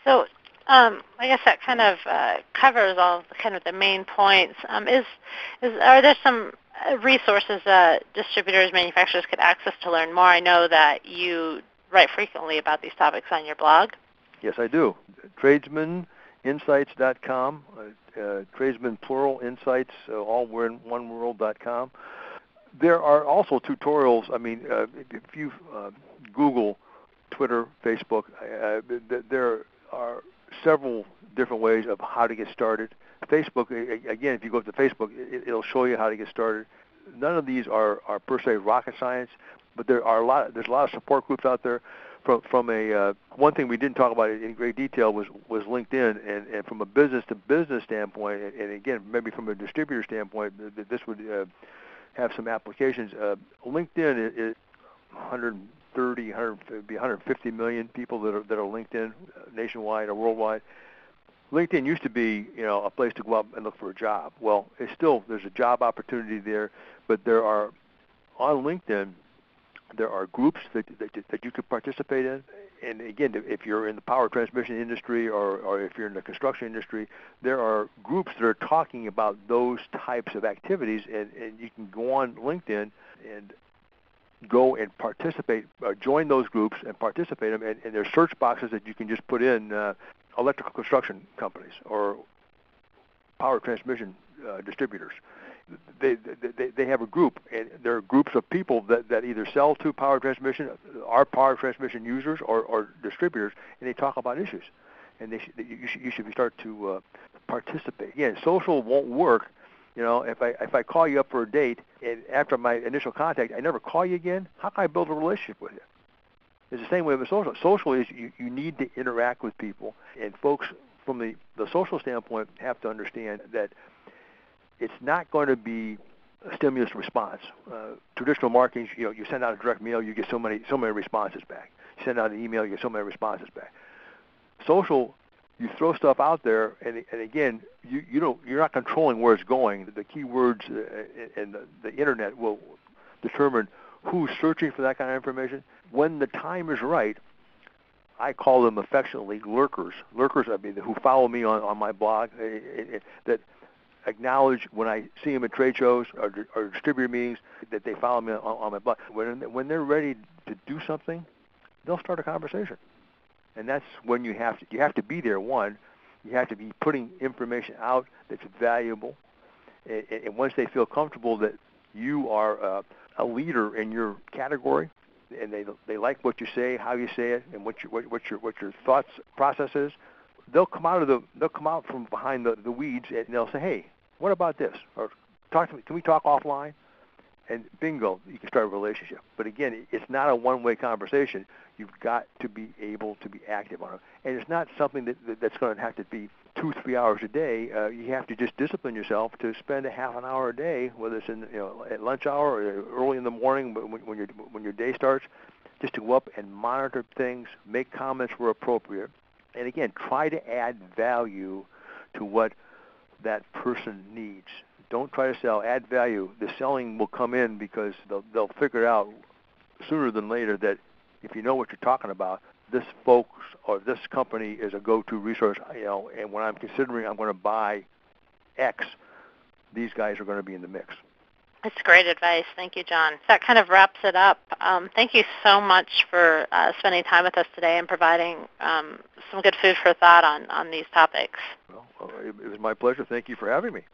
So I guess that kind of covers all kind of the main points. Are there some resources that distributors, manufacturers could access to learn more? I know that you write frequently about these topics on your blog. Yes, I do. TradesmanInsights.com, tradesman plural insights, all in one world.com. There are also tutorials. I mean, if you Google, Twitter, Facebook, there are several different ways of how to get started. Facebook, again, if you go up to Facebook, it'll show you how to get started. None of these are per se rocket science, but there's a lot of support groups out there. One thing we didn't talk about in great detail was LinkedIn, and from a business to business standpoint, and again maybe from a distributor standpoint, this would have some applications. LinkedIn is 150 million people that are linked in nationwide or worldwide. LinkedIn used to be, a place to go out and look for a job. Well, there's a job opportunity there, but on LinkedIn, there are groups that you could participate in. And again, if you're in the power transmission industry or if you're in the construction industry, there are groups that are talking about those types of activities, and you can go on LinkedIn and go and participate, join those groups and participate in them. And there's search boxes that you can just put in electrical construction companies or power transmission distributors. They have a group, and there are groups of people that either sell to power transmission, are power transmission users, or distributors, and they talk about issues. And you should start to participate. Again, social won't work. If I call you up for a date, and after my initial contact, I never call you again, how can I build a relationship with you? It's the same way with social. Social is you need to interact with people, and folks from the social standpoint have to understand that it's not going to be a stimulus response. Traditional marketing, you send out a direct mail, you get so many responses back. You send out an email, you get so many responses back. Social, you throw stuff out there, and again, you're not controlling where it's going. The keywords and the internet will determine who's searching for that kind of information. When the time is right, I call them affectionately lurkers. Lurkers, I mean, who follow me on my blog, that acknowledge when I see them at trade shows or distributor meetings that they follow me on my blog. When they're ready to do something, they'll start a conversation. And that's when you have to be there. One, you have to be putting information out that's valuable. And once they feel comfortable that you are a leader in your category, and they like what you say, how you say it, and what your thoughts process is, they'll come out from behind the weeds, and they'll say, "Hey, what about this?" Or talk to me. Can we talk offline? And bingo, you can start a relationship. But again, it's not a one-way conversation. You've got to be able to be active on it, and it's not something that's going to have to be 2-3 hours a day. You have to just discipline yourself to spend a half an hour a day, whether it's at lunch hour or early in the morning when your day starts, just to go up and monitor things, make comments where appropriate. And again, try to add value to what that person needs. Don't try to sell. Add value. The selling will come in because they'll figure out sooner than later that if you know what you're talking about, this folks or this company is a go-to resource. And when I'm considering I'm going to buy X, these guys are going to be in the mix. That's great advice. Thank you, John. That kind of wraps it up. Thank you so much for spending time with us today and providing some good food for thought on these topics. Well, it was my pleasure. Thank you for having me.